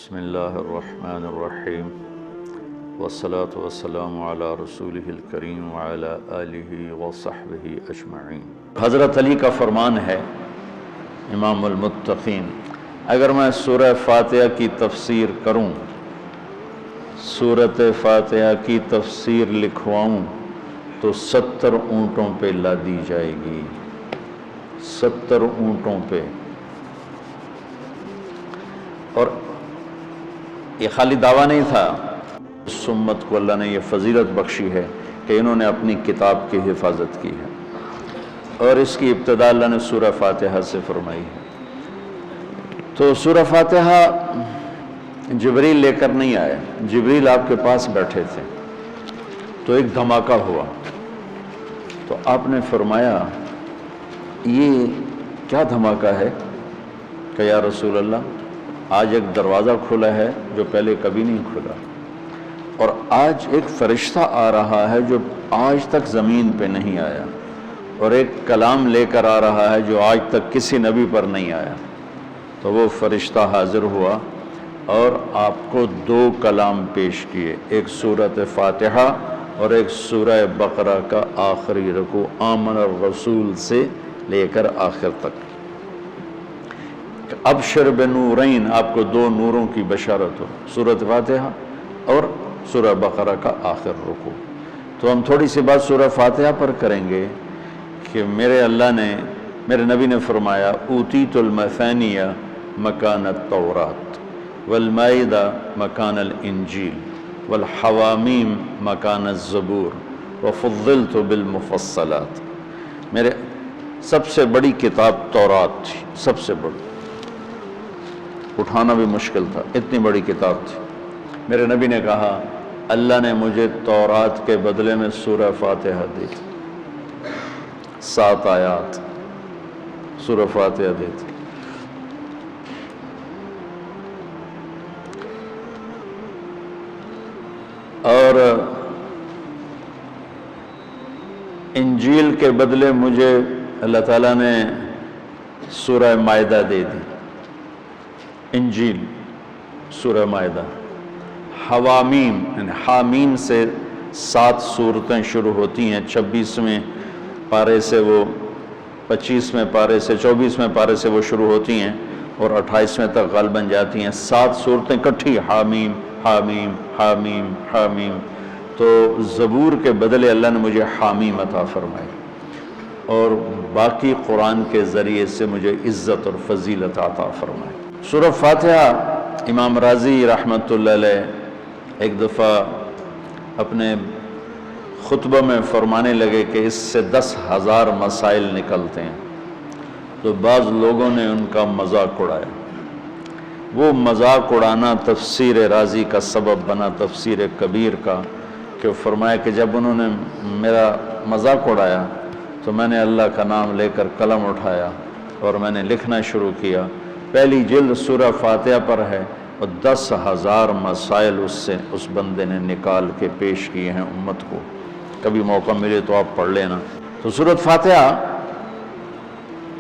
بسم اللہ الرحمن الرحیم والصلاة والسلام علی رسولہ الکریم وعلی آلہ وصحبہ اجمعین۔ حضرت علی کا فرمان ہے امام المتقین، اگر میں سورہ فاتحہ کی تفسیر کروں، سورۃ فاتحہ کی تفسیر لکھواؤں تو 70 اونٹوں پہ لادی جائے گی، 70 اونٹوں پہ۔ اور یہ خالی دعویٰ نہیں تھا، اس امت کو اللہ نے یہ فضیلت بخشی ہے کہ انہوں نے اپنی کتاب کی حفاظت کی ہے، اور اس کی ابتدا اللہ نے سورہ فاتحہ سے فرمائی ہے۔ تو سورہ فاتحہ جبریل لے کر نہیں آئے، جبریل آپ کے پاس بیٹھے تھے، تو ایک دھماکہ ہوا، تو آپ نے فرمایا یہ کیا دھماکہ ہے؟ کہ یا رسول اللہ، آج ایک دروازہ کھلا ہے جو پہلے کبھی نہیں کھلا، اور آج ایک فرشتہ آ رہا ہے جو آج تک زمین پہ نہیں آیا، اور ایک کلام لے کر آ رہا ہے جو آج تک کسی نبی پر نہیں آیا۔ تو وہ فرشتہ حاضر ہوا اور آپ کو 2 کلام پیش کیے، ایک سورۃ فاتحہ اور ایک سورہ بقرہ کا آخری رکوع، آمن الرسول سے لے کر آخر تک۔ ابشر بنورین، آپ کو 2 نوروں کی بشارت ہو، سورۃ فاتحہ اور سورہ بقرہ کا آخر رکوع۔ تو ہم تھوڑی سی بات سورہ فاتحہ پر کریں گے کہ میرے نبی نے فرمایا اوتیت المثانیہ مکان التورات والمائدہ مکان الانجیل والحوامیم مکان الزبور وفضلت بالمفصلات۔ میرے سب سے بڑی کتاب تورات تھی، سب سے بڑی، اٹھانا بھی مشکل تھا، اتنی بڑی کتاب تھی۔ میرے نبی نے کہا اللہ نے مجھے تورات کے بدلے میں سورہ فاتحہ دی، 7 آیات سورہ فاتحہ دی تھی۔ اور انجیل کے بدلے مجھے اللہ تعالیٰ نے سورہ مائدہ دے دی، انجیل سورہ مائدہ۔ حوامیم یعنی حامیم سے 7 سورتیں شروع ہوتی ہیں، 26ویں پارے سے وہ 25ویں پارے سے 24ویں پارے سے وہ شروع ہوتی ہیں اور 28ویں تک غالباً جاتی ہیں، 7 سورتیں کٹھی، حامیم حامیم حامیم حامیم۔ تو زبور کے بدلے اللہ نے مجھے حامیم عطا فرمائی، اور باقی قرآن کے ذریعے سے مجھے عزت اور فضیلت عطا فرمائی۔ سورہ فاتحہ امام راضی رحمۃ اللہ علیہ ایک دفعہ اپنے خطبہ میں فرمانے لگے کہ اس سے 10,000 مسائل نکلتے ہیں، تو بعض لوگوں نے ان کا مذاق اڑایا۔ وہ مذاق اڑانا تفسیر راضی کا سبب بنا، تفسیر کبیر کا، کہ فرمایا کہ جب انہوں نے میرا مذاق اڑایا تو میں نے اللہ کا نام لے کر قلم اٹھایا اور میں نے لکھنا شروع کیا۔ پہلی جلد سورہ فاتحہ پر ہے اور 10,000 مسائل اس بندے نے نکال کے پیش کیے ہیں امت کو۔ کبھی موقع ملے تو آپ پڑھ لینا۔ تو سورۃ فاتحہ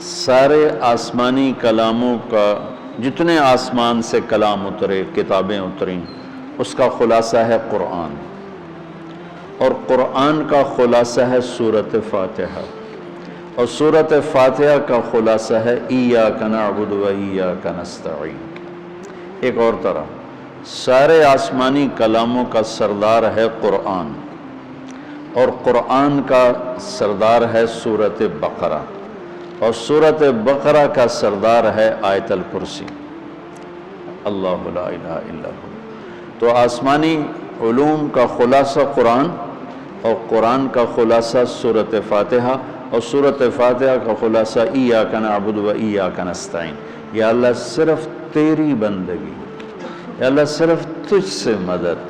سارے آسمانی کلاموں کا، جتنے آسمان سے کلام اترے، کتابیں اتریں، اس کا خلاصہ ہے قرآن، اور قرآن کا خلاصہ ہے سورۃ فاتحہ، اور سورۃ فاتحہ کا خلاصہ ہے ایاک نعبد و ایاک نستعین۔ ایک اور طرح، سارے آسمانی کلاموں کا سردار ہے قرآن، اور قرآن کا سردار ہے سورۃ بقرہ، اور سورۃ بقرہ کا سردار ہے آیت الکرسی، اللہ لا الہ الا ہو۔ تو آسمانی علوم کا خلاصہ قرآن، اور قرآن کا خلاصہ سورۃ فاتحہ، اور سورۃ فاتحہ کا خلاصہ ایاک نعبد و ایاک نستعین۔ یا اللہ صرف تیری بندگی، یا اللہ صرف تجھ سے مدد،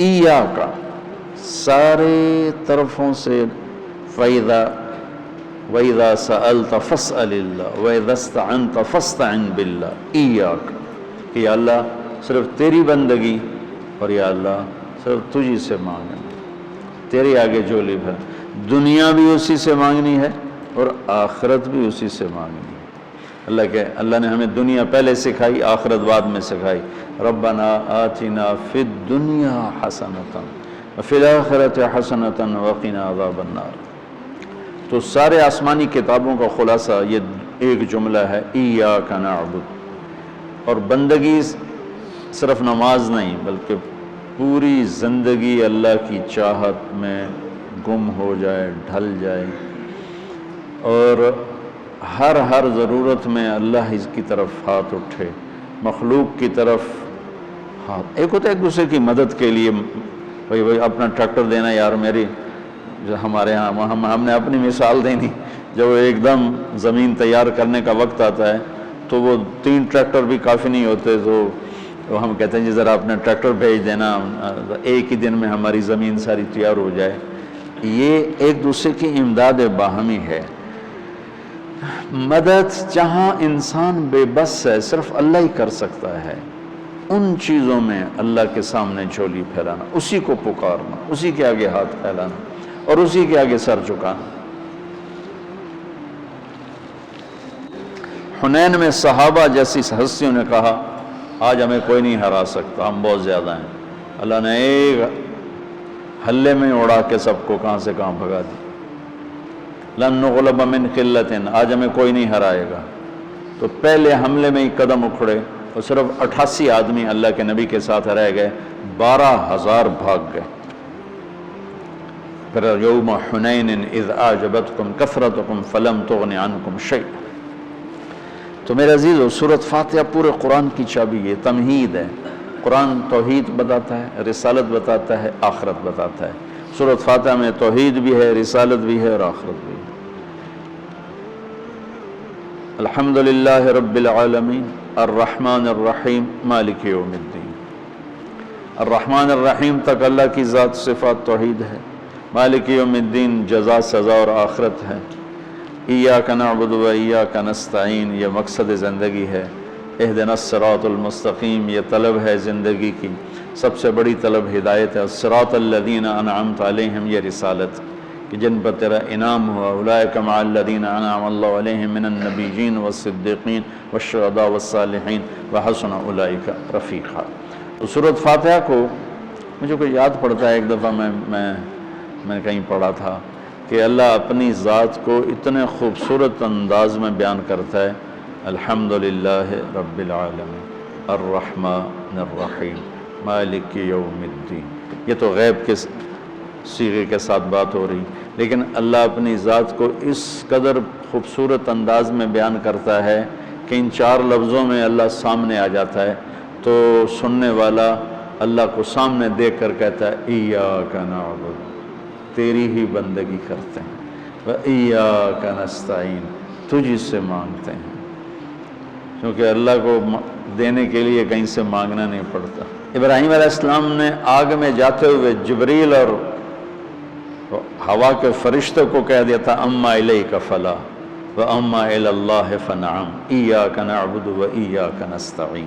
ایاک سارے طرفوں سے، وَإِذَا سَأَلْتَ فَاسْأَلِ اللَّهَ وَإِذَا اسْتَعَنْتَ فَاسْتَعِنْ بِاللَّهِ ایاک، کہ یا اللہ صرف تیری بندگی، اور یا اللہ صرف تجھی سے مانگنا، تیرے آگے جھولی بھر، دنیا بھی اسی سے مانگنی ہے اور آخرت بھی اسی سے مانگنی ہے۔ اللہ نے ہمیں دنیا پہلے سکھائی، آخرت بعد میں سکھائی۔ ربنا آتنا فی الدنیا حسنۃ وفی الآخرۃ حسنۃ وقنا عذاب النار۔ تو سارے آسمانی کتابوں کا خلاصہ یہ ایک جملہ ہے، ایاک نعبد۔ اور بندگی صرف نماز نہیں بلکہ پوری زندگی اللہ کی چاہت میں گم ہو جائے، ڈھل جائے، اور ہر ضرورت میں اللہ ہی کی طرف ہاتھ اٹھے، مخلوق کی طرف ہاتھ۔ ایک ہوتا ہے ایک دوسرے کی مدد کے لیے، بھائی اپنا ٹریکٹر دینا، یار میری جو ہمارے ہاں ہم نے اپنی مثال دینی، جب ایک دم زمین تیار کرنے کا وقت آتا ہے تو وہ 3 ٹریکٹر بھی کافی نہیں ہوتے، تو ہم کہتے ہیں جی ذرا اپنا ٹریکٹر بھیج دینا، ایک ہی دن میں ہماری زمین ساری تیار ہو جائے۔ یہ ایک دوسرے کی امداد باہمی ہے۔ مدد جہاں انسان بے بس ہے، صرف اللہ ہی کر سکتا ہے، ان چیزوں میں اللہ کے سامنے جھولی پھیلانا، اسی کو پکارنا، اسی کے آگے ہاتھ پھیلانا اور اسی کے آگے سر جھکانا۔ حنین میں صحابہ جیسی ہستیوں نے کہا آج ہمیں کوئی نہیں ہرا سکتا، ہم بہت زیادہ ہیں۔ اللہ نے ایک حلے میں اڑا کے سب کو کہاں سے کہاں بھگا دی۔ لن نغلب من قلۃ، آج ہمیں کوئی نہیں ہرائے گا۔ تو پہلے حملے میں ہی قدم اکھڑے اور صرف 88 آدمی اللہ کے نبی کے ساتھ رہ گئے، 12,000 بھاگ گئے۔ پھر یوم حنین اذ اعجبتکم کثرتکم فلم تغن عنکم شیئا۔ تو میرے عزیزو، سورۃ فاتحہ پورے قرآن کی چابی ہے، تمہید ہے۔ قرآن توحید بتاتا ہے، رسالت بتاتا ہے، آخرت بتاتا ہے۔ سورۃ فاتحہ میں توحید بھی ہے، رسالت بھی ہے اور آخرت بھی ہے۔ الحمدللہ رب العالمین الرحمن الرحیم مالک یوم الدین۔ الرحمن الرحیم تک اللہ کی ذات صفات توحید ہے، مالک یوم الدین جزا سزا اور آخرت ہے، ایاک نعبد و ایاک نستعین یہ مقصد زندگی ہے، اہدنا الصراط المستقیم یہ طلب ہے زندگی کی، سب سے بڑی طلب ہدایت ہے، الصراط الذین انعمت علیہم یہ رسالت کہ جن پر تیرا انعام ہوا، اولئک مع الذین انعم اللہ علیہم من النبیین والصدیقین والشہداء والصالحین وحسن اولئک رفیقا۔ تو سورۃ فاتحہ کو مجھے کوئی یاد پڑتا ہے، ایک دفعہ میں کہیں پڑھا تھا کہ اللہ اپنی ذات کو اتنے خوبصورت انداز میں بیان کرتا ہے، الحمدللہ رب العالمین الرحمن الرحیم مالک یوم الدین۔ یہ تو غیب کے صیغے کے ساتھ بات ہو رہی، لیکن اللہ اپنی ذات کو اس قدر خوبصورت انداز میں بیان کرتا ہے کہ ان 4 لفظوں میں اللہ سامنے آ جاتا ہے، تو سننے والا اللہ کو سامنے دیکھ کر کہتا ہے ایاک نعبد، تیری ہی بندگی کرتے ہیں، وَإِيَّاكَ نَسْتَعِينُ تجھ سے مانگتے ہیں، کیونکہ اللہ کو دینے کے لیے کہیں سے مانگنا نہیں پڑتا۔ ابراہیم علیہ السلام نے آگ میں جاتے ہوئے جبریل اور ہوا کے فرشتوں کو کہہ دیا تھا اما الیک فلا واما الی اللہ فنعم ایاک نعبد وایاک نستعین۔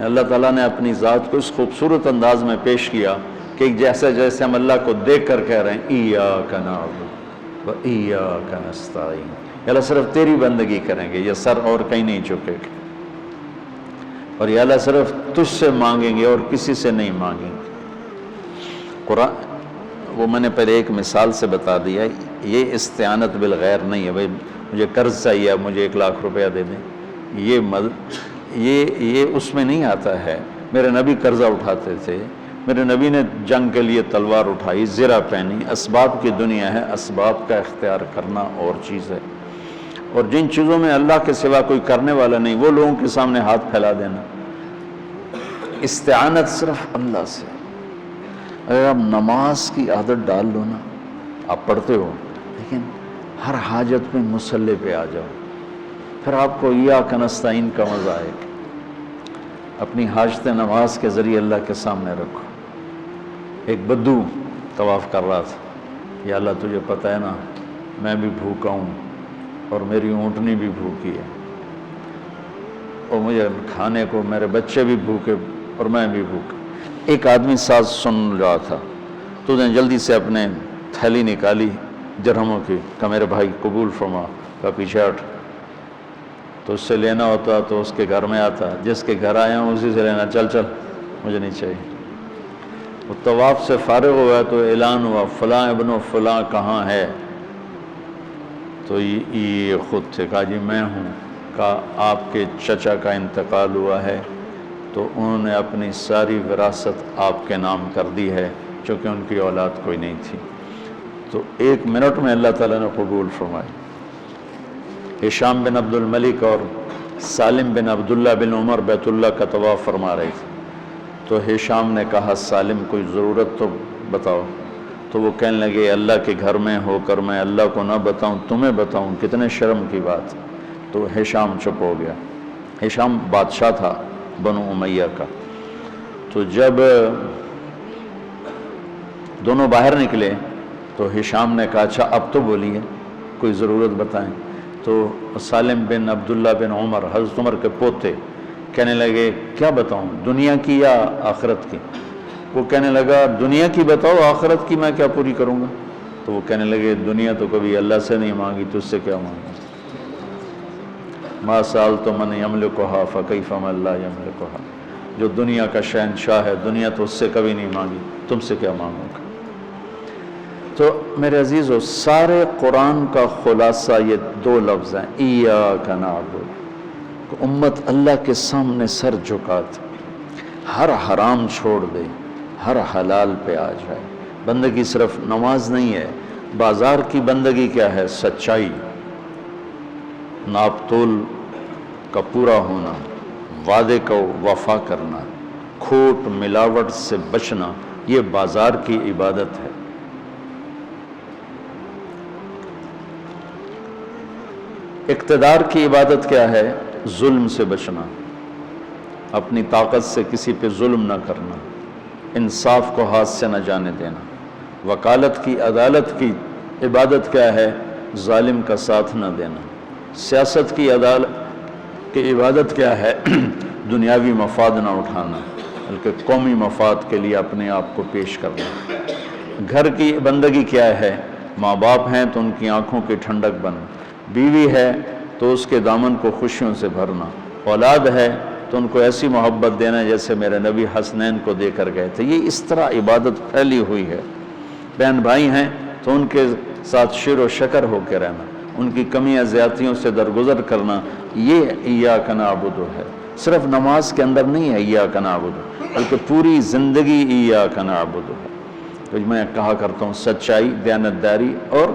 اللہ تعالیٰ نے اپنی ذات کو اس خوبصورت انداز میں پیش کیا کہ جیسے ہم اللہ کو دیکھ کر کہہ رہے ہیں ایاک نعبد وایاک نستعین، اللہ صرف تیری بندگی کریں گے، یہ سر اور کہیں نہیں جھکے گا، اور یا اللہ صرف تجھ سے مانگیں گے اور کسی سے نہیں مانگیں گے۔ قرآن وہ میں نے پہلے ایک مثال سے بتا دیا، یہ استعانت بالغیر نہیں ہے، بھائی مجھے قرض چاہیے مجھے 1 لاکھ روپیہ دے دیں، یہ اس میں نہیں آتا ہے۔ میرے نبی قرضہ اٹھاتے تھے، میرے نبی نے جنگ کے لیے تلوار اٹھائی، زرہ پہنی، اسباب کی دنیا ہے، اسباب کا اختیار کرنا اور چیز ہے، اور جن چیزوں میں اللہ کے سوا کوئی کرنے والا نہیں وہ لوگوں کے سامنے ہاتھ پھیلا دینا۔ استعانت صرف اللہ سے۔ اگر آپ نماز کی عادت ڈال لو نا، آپ پڑھتے ہو لیکن ہر حاجت میں مصلی پہ آ جاؤ، پھر آپ کو ایاک نستعین کا مزہ آئے گا۔ اپنی حاجت نماز کے ذریعے اللہ کے سامنے رکھو۔ ایک بدو طواف کر رہا تھا، یا اللہ تجھے پتہ ہے نا میں بھی بھوکا ہوں اور میری اونٹنی بھی بھوکی ہے، اور مجھے کھانے کو میرے بچے بھی بھوکے اور میں بھی بھوکا۔ ایک آدمی ساتھ سن رہا تھا، تو نے جلدی سے اپنے تھیلی نکالی درہموں کی، کہا میرے بھائی قبول فرما، کا پیچھے ہٹ۔ تو اس سے لینا ہوتا تو اس کے گھر میں آتا، جس کے گھر آیا ہوں اسی سے لینا، چل مجھے نہیں چاہیے۔ وہ طواف سے فارغ ہوا تو اعلان ہوا فلاں ابن فلاں کہاں ہے؟ تو یہ خود تھے، کہا جی میں ہوں۔ کہا آپ کے چچا کا انتقال ہوا ہے تو انہوں نے اپنی ساری وراثت آپ کے نام کر دی ہے، چونکہ ان کی اولاد کوئی نہیں تھی۔ تو 1 منٹ میں اللہ تعالیٰ نے قبول فرمائی۔ ہشام بن عبد الملک اور سالم بن عبداللہ بن عمر بیت اللہ کا طواف فرما رہے تھے، تو ہشام نے کہا سالم کوئی ضرورت تو بتاؤ، تو وہ کہنے لگے اللہ کے گھر میں ہو کر میں اللہ کو نہ بتاؤں تمہیں بتاؤں، کتنے شرم کی بات۔ تو ہشام چپ ہو گیا۔ ہشام بادشاہ تھا بنو امیہ کا۔ تو جب دونوں باہر نکلے تو ہشام نے کہا اچھا اب تو بولیے، کوئی ضرورت بتائیں۔ تو سالم بن عبداللہ بن عمر، حضرت عمر کے پوتے، کہنے لگے کیا بتاؤں، دنیا کی یا آخرت کی؟ وہ کہنے لگا دنیا کی بتاؤ، آخرت کی میں کیا پوری کروں گا؟ تو وہ کہنے لگے دنیا تو کبھی اللہ سے نہیں مانگی، تجھ سے کیا مانگا؟ ما سألت من یملکھا فکیف من لا یملکھا، جو دنیا کا شہنشاہ ہے، دنیا تو اس سے کبھی نہیں مانگی، تم سے کیا مانگوں گا؟ تو میرے عزیزو، سارے قرآن کا خلاصہ یہ 2 لفظ ہیں، ایاک نعبد۔ امت اللہ کے سامنے سر جھکا دے، ہر حرام چھوڑ دے، ہر حلال پہ آ جائے۔ بندگی صرف نماز نہیں ہے، بازار کی بندگی کیا ہے؟ سچائی، ناپ تول کا پورا ہونا، وعدے کو وفا کرنا، کھوٹ ملاوٹ سے بچنا، یہ بازار کی عبادت ہے۔ اقتدار کی عبادت کیا ہے؟ ظلم سے بچنا، اپنی طاقت سے کسی پہ ظلم نہ کرنا، انصاف کو ہاتھ سے نہ جانے دینا۔ وکالت کی، عدالت کی عبادت کیا ہے؟ ظالم کا ساتھ نہ دینا۔ سیاست کی عدالت کی عبادت کیا ہے؟ دنیاوی مفاد نہ اٹھانا، بلکہ قومی مفاد کے لیے اپنے آپ کو پیش کرنا۔ گھر کی بندگی کیا ہے؟ ماں باپ ہیں تو ان کی آنکھوں کی ٹھنڈک بننا، بیوی ہے تو اس کے دامن کو خوشیوں سے بھرنا، اولاد ہے تو ان کو ایسی محبت دینا جیسے میرے نبی حسنین کو دے کر گئے تھے۔ یہ اس طرح عبادت پھیلی ہوئی ہے۔ بہن بھائی ہیں تو ان کے ساتھ شیر و شکر ہو کے رہنا، ان کی کمیاں زیادتیوں سے درگزر کرنا، یہ ایاک نعبد ہے۔ صرف نماز کے اندر نہیں ہے ایاک نعبد، بلکہ پوری زندگی ایاک نعبد ہے۔ تو میں کہا کرتا ہوں سچائی، دیانتداری اور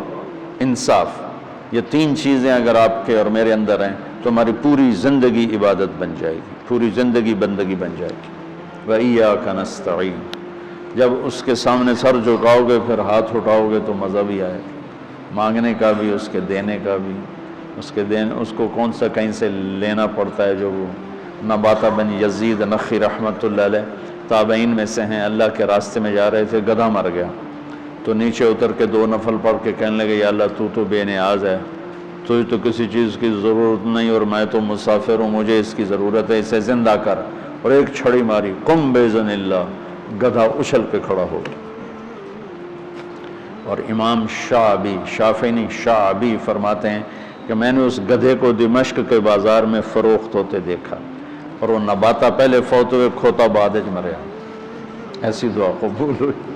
انصاف، یہ 3 چیزیں اگر آپ کے اور میرے اندر ہیں تو ہماری پوری زندگی عبادت بن جائے گی، پوری زندگی بندگی بن جائے گی۔ وَإِيَّاكَ نَسْتَعِينُ، جب اس کے سامنے سر جھکاؤ گے پھر ہاتھ اٹھاؤ گے تو مزہ بھی آئے گا، مانگنے کا بھی، اس کے دینے کا بھی۔ اس کو کون سا کہیں سے لینا پڑتا ہے؟ جو وہ نباتہ بن یزید نخی رحمۃ اللہ علیہ تابعین میں سے ہیں، اللہ کے راستے میں جا رہے تھے، گدھا مر گیا تو نیچے اتر کے 2 نفل پڑھ کے کہنے لگے یا اللہ تو بے نیاز ہے، تو کسی چیز کی ضرورت نہیں اور میں تو مسافر ہوں، مجھے اس کی ضرورت ہے، اسے زندہ کر۔ اور ایک چھڑی ماری، قم بِإِذْنِ اللہ، گدھا اچھل کے کھڑا ہو گیا۔ اور امام شافعی نہیں شعبی فرماتے ہیں کہ میں نے اس گدھے کو دمشق کے بازار میں فروخت ہوتے دیکھا، اور وہ نباتہ پہلے فوت ہوئے، کھوتا بعد وچ مریا۔ ایسی دعا قبول ہوئی۔